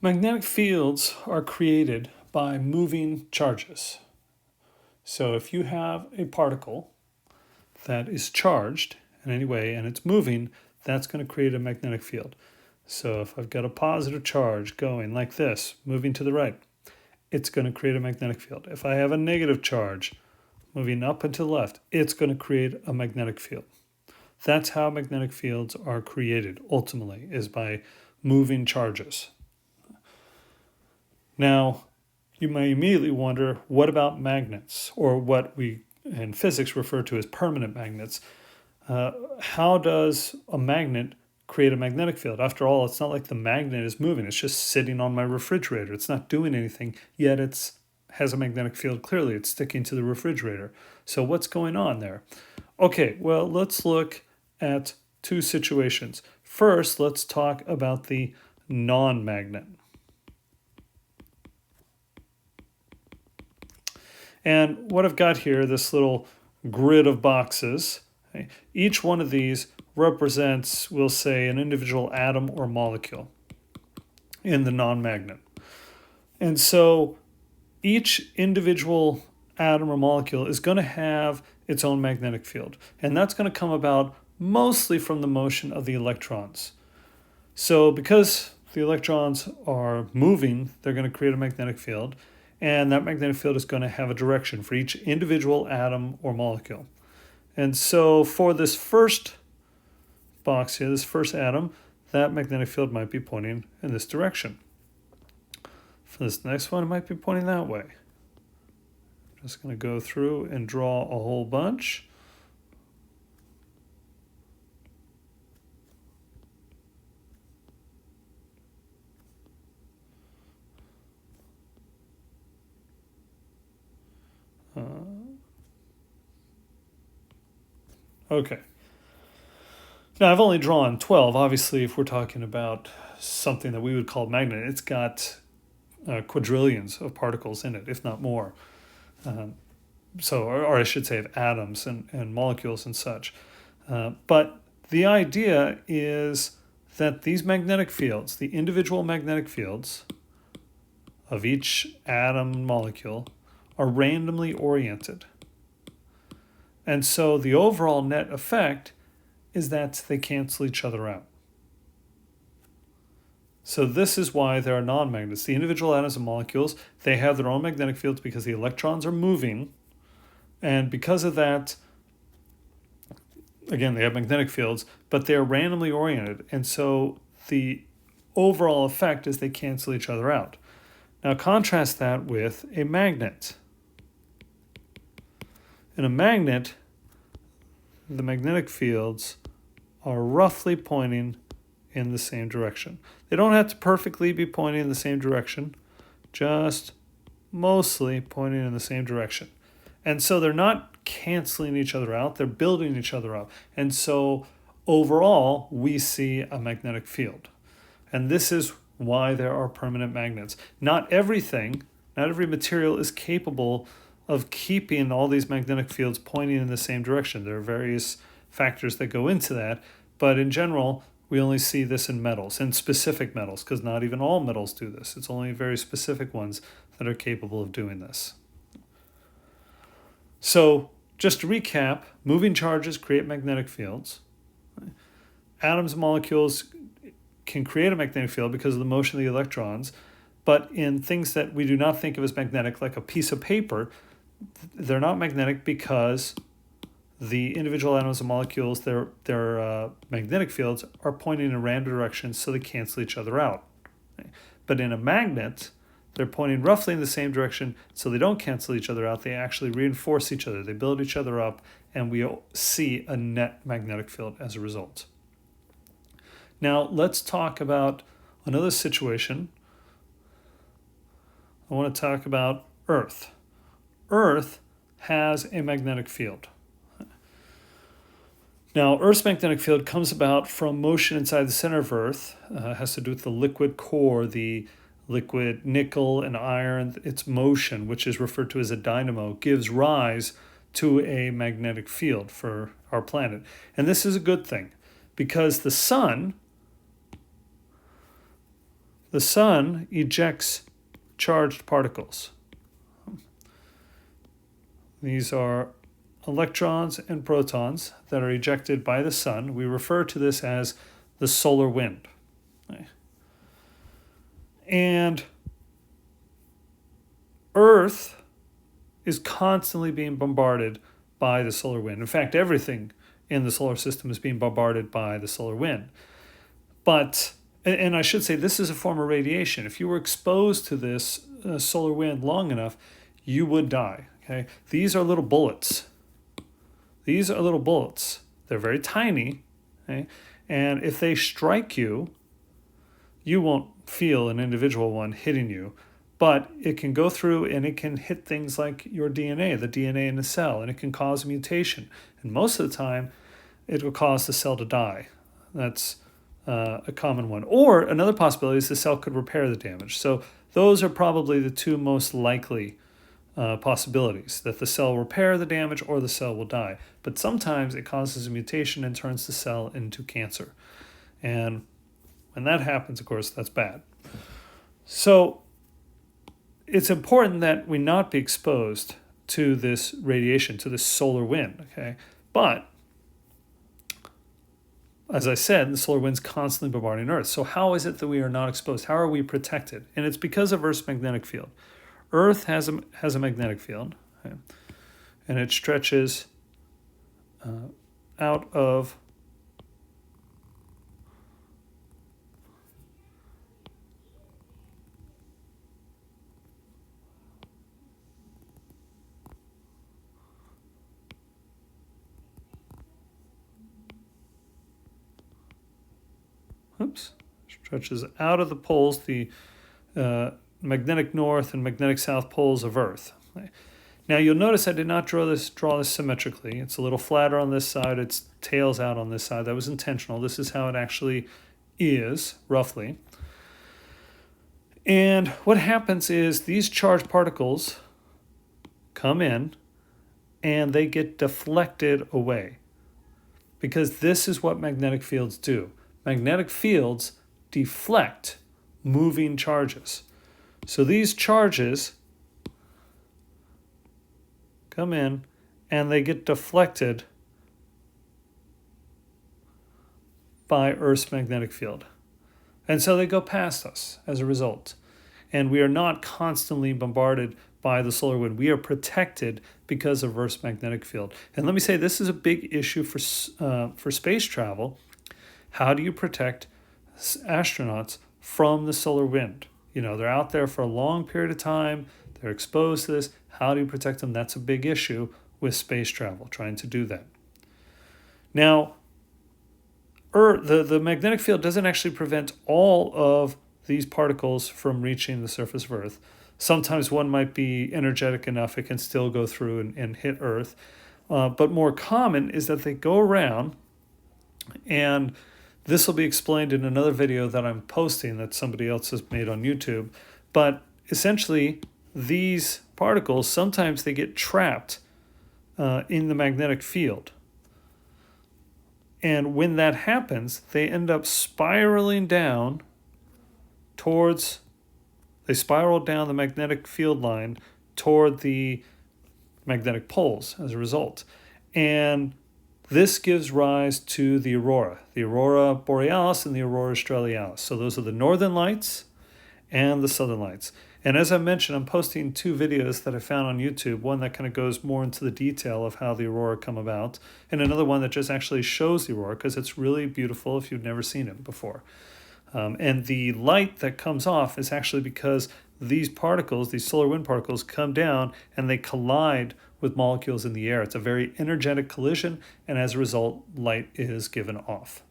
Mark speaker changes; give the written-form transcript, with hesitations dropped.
Speaker 1: Magnetic fields are created by moving charges. So if you have a particle that is charged in any way and it's moving, that's going to create a magnetic field. So if I've got a positive charge going like this, moving to the right, it's going to create a magnetic field. If I have a negative charge moving up and to the left, it's going to create a magnetic field. That's how magnetic fields are created ultimately, is by moving charges. Now, you may immediately wonder, what about magnets, or what we in physics refer to as permanent magnets? How does a magnet create a magnetic field? After all, it's not like the magnet is moving. It's just sitting on my refrigerator. It's not doing anything, yet it has a magnetic field. Clearly, it's sticking to the refrigerator. So what's going on there? Okay, well, let's look at two situations. First, let's talk about the non-magnet. And what I've got here, this little grid of boxes, okay, each one of these represents, we'll say, an individual atom or molecule in the non-magnet. And so each individual atom or molecule is going to have its own magnetic field. And that's going to come about mostly from the motion of the electrons. So because the electrons are moving, they're going to create a magnetic field. And that magnetic field is going to have a direction for each individual atom or molecule. And so for this first box here, this first atom, that magnetic field might be pointing in this direction. For this next one, it might be pointing that way. I'm just going to go through and draw a whole bunch. Okay. Now, I've only drawn 12. Obviously, if we're talking about something that we would call a magnet, it's got quadrillions of particles in it, if not more. Or I should say of atoms and molecules and such. But the idea is that these magnetic fields, the individual magnetic fields of each atom and molecule, are randomly oriented. And so the overall net effect is that they cancel each other out. So this is why there are non-magnets. The individual atoms and molecules, they have their own magnetic fields because the electrons are moving. And because of that, again, they have magnetic fields, but they're randomly oriented. And so the overall effect is they cancel each other out. Now contrast that with a magnet. In a magnet, the magnetic fields are roughly pointing in the same direction. They don't have to perfectly be pointing in the same direction, just mostly pointing in the same direction. And so they're not canceling each other out, they're building each other up. And so overall, we see a magnetic field. And this is why there are permanent magnets. Not every material is capable of keeping all these magnetic fields pointing in the same direction. There are various factors that go into that, but in general, we only see this in metals, in specific metals, because not even all metals do this. It's only very specific ones that are capable of doing this. So, just to recap, moving charges create magnetic fields. Atoms and molecules can create a magnetic field because of the motion of the electrons, but in things that we do not think of as magnetic, like a piece of paper, they're not magnetic because the individual atoms and molecules, their magnetic fields are pointing in random directions, so they cancel each other out. But in a magnet, they're pointing roughly in the same direction, so they don't cancel each other out. They actually reinforce each other. They build each other up, and we see a net magnetic field as a result. Now, let's talk about another situation. I want to talk about Earth. Earth has a magnetic field. Now, Earth's magnetic field comes about from motion inside the center of Earth. It has to do with the liquid core, the liquid nickel and iron. Its motion, which is referred to as a dynamo, gives rise to a magnetic field for our planet. And this is a good thing because the sun the sun ejects charged particles. These are electrons and protons that are ejected by the sun. We refer to this as the solar wind. And Earth is constantly being bombarded by the solar wind. In fact, everything in the solar system is being bombarded by the solar wind. But, and I should say, this is a form of radiation. If you were exposed to this solar wind long enough, you would die. Okay? These are little bullets. These are little bullets. They're very tiny. Okay? And if they strike you, you won't feel an individual one hitting you. But it can go through and it can hit things like your DNA, the DNA in the cell, and it can cause a mutation. And most of the time, it will cause the cell to die. That's a common one. Or another possibility is the cell could repair the damage. So those are probably the two most likely possibilities, that the cell will repair the damage or the cell will die. But sometimes it causes a mutation and turns the cell into cancer. And when that happens, of course, that's bad. So it's important that we not be exposed to this radiation, to this solar wind, okay? But as I said, the solar wind's constantly bombarding Earth. So how is it that we are not exposed? How are we protected? And it's because of Earth's magnetic field. Earth has a magnetic field, okay? And it stretches out of stretches out of the poles, the magnetic north and magnetic south poles of Earth. Now you'll notice I did not draw this symmetrically. It's a little flatter on this side, its tail's out on this side. That was intentional. This is how it actually is, roughly. And what happens is these charged particles come in and they get deflected away, because this is what magnetic fields do. Magnetic fields deflect moving charges. So these charges come in and they get deflected by Earth's magnetic field. And so they go past us as a result. And we are not constantly bombarded by the solar wind. We are protected because of Earth's magnetic field. And let me say, this is a big issue for space travel. How do you protect astronauts from the solar wind? You know, they're out there for a long period of time. They're exposed to this. How do you protect them? That's a big issue with space travel, trying to do that. Now, the magnetic field doesn't actually prevent all of these particles from reaching the surface of Earth. Sometimes one might be energetic enough it can still go through and hit Earth. But more common is that they go around, and this will be explained in another video that I'm posting that somebody else has made on YouTube. But essentially, these particles, sometimes they get trapped in the magnetic field. And when that happens, they end up spiraling down they spiral down the magnetic field line toward the magnetic poles as a result. And this gives rise to the aurora borealis and the aurora australis. So those are the northern lights and the southern lights. And as I mentioned, I'm posting two videos that I found on YouTube, one that kind of goes more into the detail of how the aurora come about, and another one that just actually shows the aurora, because it's really beautiful if you've never seen it before. And the light that comes off is actually because these particles, these solar wind particles, come down and they collide with molecules in the air. It's a very energetic collision, and as a result, light is given off.